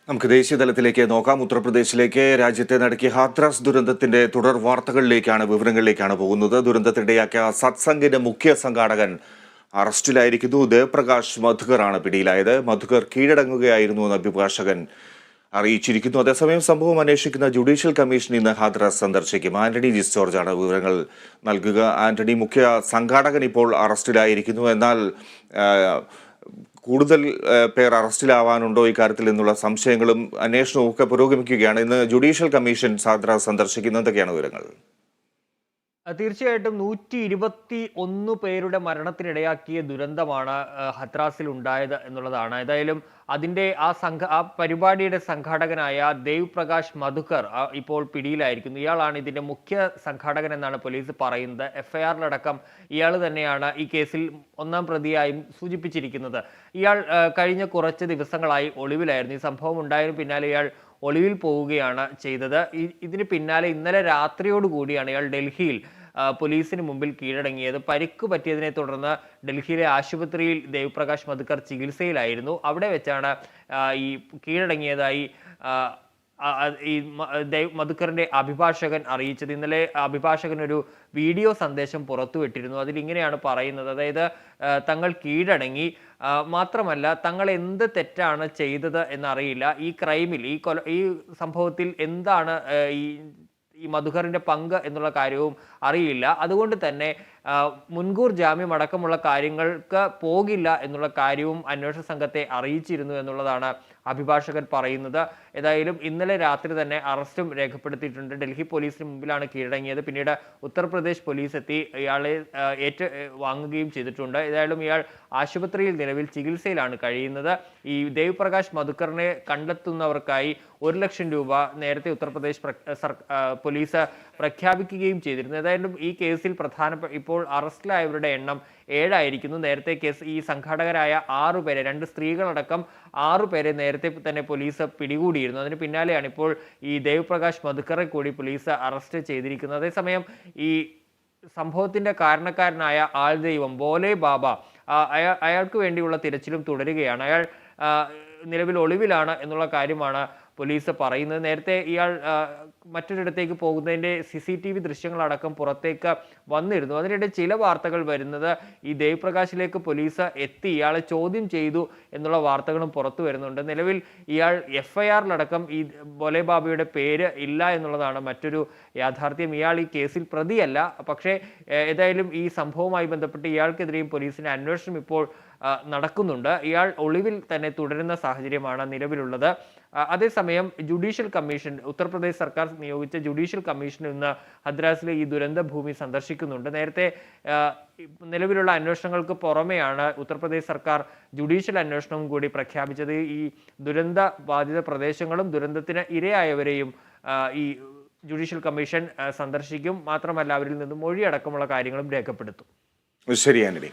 നമുക്ക് ദേശീയ തലത്തിലേക്ക് നോക്കാം. ഉത്തർപ്രദേശിലേക്ക് രാജ്യത്തെ നടക്കിയ ഹാത്രാസ് ദുരന്തത്തിന്റെ തുടർ വാർത്തകളിലേക്കാണ്, വിവരങ്ങളിലേക്കാണ് പോകുന്നത്. ദുരന്തത്തിനിടയാക്കിയ സത്സംഗിന്റെ മുഖ്യ സംഘാടകൻ അറസ്റ്റിലായിരിക്കുന്നു. ദേവപ്രകാശ് മധുകറാണ് പിടിയിലായത്. മധുകർ കീഴടങ്ങുകയായിരുന്നു എന്ന് അഭിഭാഷകൻ അറിയിച്ചിരിക്കുന്നു. അതേസമയം സംഭവം അന്വേഷിക്കുന്ന ജുഡീഷ്യൽ കമ്മീഷൻ ഇന്ന് ഹാത്രാസ് സന്ദർശിക്കും. ആന്റണി ജി ജോർജാണ് വിവരങ്ങൾ നൽകുക. ആന്റണി, മുഖ്യ സംഘാടകൻ ഇപ്പോൾ അറസ്റ്റിലായിരിക്കുന്നു. എന്നാൽ കൂടുതൽ പേർ അറസ്റ്റിലാവാനുണ്ടോ ഇക്കാര്യത്തിൽ എന്നുള്ള സംശയങ്ങളും അന്വേഷണവും ഒക്കെ പുരോഗമിക്കുകയാണ്. ഇന്ന് ജുഡീഷ്യൽ കമ്മീഷൻ ഹാത്രാസ് സന്ദർശിക്കുന്നതൊക്കെയാണ് വിവരങ്ങൾ. തീർച്ചയായിട്ടും 121 പേരുടെ മരണത്തിനിടയാക്കിയ ദുരന്തമാണ് ഹത്രാസിൽ ഉണ്ടായത് എന്നുള്ളതാണ്. ഏതായാലും അതിൻ്റെ ആ പരിപാടിയുടെ സംഘാടകനായ ദേവ് പ്രകാശ് മധുകർ ഇപ്പോൾ പിടിയിലായിരിക്കുന്നു. ഇയാളാണ് ഇതിൻ്റെ മുഖ്യ സംഘാടകൻ എന്നാണ് പോലീസ് പറയുന്നത്. എഫ്ഐആറിലടക്കം ഇയാൾ തന്നെയാണ് ഈ കേസിൽ ഒന്നാം പ്രതിയായും സൂചിപ്പിച്ചിരിക്കുന്നത്. ഇയാൾ കഴിഞ്ഞ കുറച്ച് ദിവസങ്ങളായി ഒളിവിലായിരുന്നു. ഈ സംഭവം ഉണ്ടായതിനു പിന്നാലെ ഇയാൾ ഒളിവിൽ പോവുകയാണ് ചെയ്തത്. ഇതിന് പിന്നാലെ ഇന്നലെ രാത്രിയോടുകൂടിയാണ് ഇയാൾ ഡൽഹിയിൽ പോലീസിന് മുമ്പിൽ കീഴടങ്ങിയത്. പരിക്ക് പറ്റിയതിനെ തുടർന്ന് ഡൽഹിയിലെ ആശുപത്രിയിൽ ദേവപ്രകാശ് മധുകർ ചികിത്സയിലായിരുന്നു. അവിടെ വെച്ചാണ് ഈ കീഴടങ്ങിയതായി ഈ മധുക്കറിന്റെ അഭിഭാഷകൻ അറിയിച്ചത്. ഇന്നലെ അഭിഭാഷകൻ ഒരു വീഡിയോ സന്ദേശം പുറത്തുവിട്ടിരുന്നു. അതിലിങ്ങനെയാണ് പറയുന്നത്. അതായത് തങ്ങൾ കീഴടങ്ങി, മാത്രമല്ല തങ്ങൾ എന്ത് തെറ്റാണ് ചെയ്തത് എന്നറിയില്ല. ഈ ക്രൈമിൽ, ഈ സംഭവത്തിൽ എന്താണ് ഈ മധുകറിന്റെ പങ്ക് എന്നുള്ള കാര്യവും അറിയില്ല. അതുകൊണ്ട് തന്നെ മുൻകൂർ ജാമ്യം അടക്കമുള്ള കാര്യങ്ങൾക്ക് പോകില്ല എന്നുള്ള കാര്യവും അന്വേഷണ സംഘത്തെ അറിയിച്ചിരുന്നു എന്നുള്ളതാണ് അഭിഭാഷകൻ പറയുന്നത്. ഏതായാലും ഇന്നലെ രാത്രി തന്നെ അറസ്റ്റും രേഖപ്പെടുത്തിയിട്ടുണ്ട്. ഡൽഹി പോലീസിന് മുമ്പിലാണ് കീഴടങ്ങിയത്. പിന്നീട് ഉത്തർപ്രദേശ് പോലീസ് എത്തി ഇയാളെ വാങ്ങുകയും ചെയ്തിട്ടുണ്ട്. ഏതായാലും ഇയാൾ ആശുപത്രിയിൽ നിലവിൽ ചികിത്സയിലാണ് കഴിയുന്നത്. ഈ ദേവ് പ്രകാശ് മധുക്കറിനെ കണ്ടെത്തുന്നവർക്കായി 1 ലക്ഷം രൂപ നേരത്തെ ഉത്തർപ്രദേശ് പോലീസ് പ്രഖ്യാപിക്കുകയും ചെയ്തിരുന്നു. ഏതായാലും ഈ കേസിൽ ഇപ്പോൾ അറസ്റ്റിലായവരുടെ എണ്ണം 7 ആയിരിക്കുന്നു. നേരത്തെ ഈ സംഘാടകരായ 6 പേരെ, 2 സ്ത്രീകളടക്കം 6 പേരെ നേരത്തെ തന്നെ പോലീസ് പിടികൂടിയിരുന്നു. അതിന് പിന്നാലെയാണ് ഇപ്പോൾ ഈ ദേവ് പ്രകാശ് മധുക്കറെ കൂടി പോലീസ് അറസ്റ്റ് ചെയ്തിരിക്കുന്നത്. അതേസമയം ഈ സംഭവത്തിന്റെ കാരണക്കാരനായ ആൾദൈവം ഭോലെ ബാബ, അയാൾക്ക് വേണ്ടിയുള്ള തിരച്ചിലും തുടരുകയാണ്. അയാൾ നിലവിൽ ഒളിവിലാണ് എന്നുള്ള കാര്യമാണ് പോലീസ് പറയുന്നത്. നേരത്തെ ഇയാൾ മറ്റൊരിടത്തേക്ക് പോകുന്നതിൻ്റെ CCTV ദൃശ്യങ്ങളടക്കം പുറത്തേക്ക് വന്നിരുന്നു. അതിനിടെ ചില വാർത്തകൾ വരുന്നത് ഈ ദേവ് പ്രകാശിലേക്ക് പോലീസ് എത്തി ഇയാളെ ചോദ്യം ചെയ്തു എന്നുള്ള വാർത്തകളും പുറത്തു വരുന്നുണ്ട്. നിലവിൽ ഇയാൾ FIRലടക്കം ഈ ഭോലെ ബാബയുടെ പേര് ഇല്ല എന്നുള്ളതാണ് മറ്റൊരു യാഥാർത്ഥ്യം. ഇയാൾ ഈ കേസിൽ പ്രതിയല്ല. പക്ഷേ ഏതായാലും ഈ സംഭവവുമായി ബന്ധപ്പെട്ട് ഇയാൾക്കെതിരെയും പോലീസിന്റെ അന്വേഷണം ഇപ്പോൾ നടക്കുന്നുണ്ട്. ഇയാൾ ഒളിവിൽ തന്നെ തുടരുന്ന സാഹചര്യമാണ് നിലവിലുള്ളത്. അതേസമയം ജുഡീഷ്യൽ കമ്മീഷൻ, ഉത്തർപ്രദേശ് സർക്കാർ നിയോഗിച്ച ജുഡീഷ്യൽ കമ്മീഷൻ ഇന്ന് ഹദ്രാസിലെ ഈ ദുരന്ത ഭൂമി സന്ദർശിക്കുന്നുണ്ട്. നേരത്തെ നിലവിലുള്ള അന്വേഷണങ്ങൾക്ക് പുറമെയാണ് ഉത്തർപ്രദേശ് സർക്കാർ ജുഡീഷ്യൽ അന്വേഷണവും കൂടി പ്രഖ്യാപിച്ചത്. ഈ ദുരന്ത ബാധിത പ്രദേശങ്ങളും ദുരന്തത്തിന് ഇരയായവരെയും ഈ ജുഡീഷ്യൽ കമ്മീഷൻ സന്ദർശിക്കും. മാത്രമല്ല അവരിൽ നിന്നും മൊഴിയടക്കമുള്ള കാര്യങ്ങളും രേഖപ്പെടുത്തും. ശരി ആന്റണി.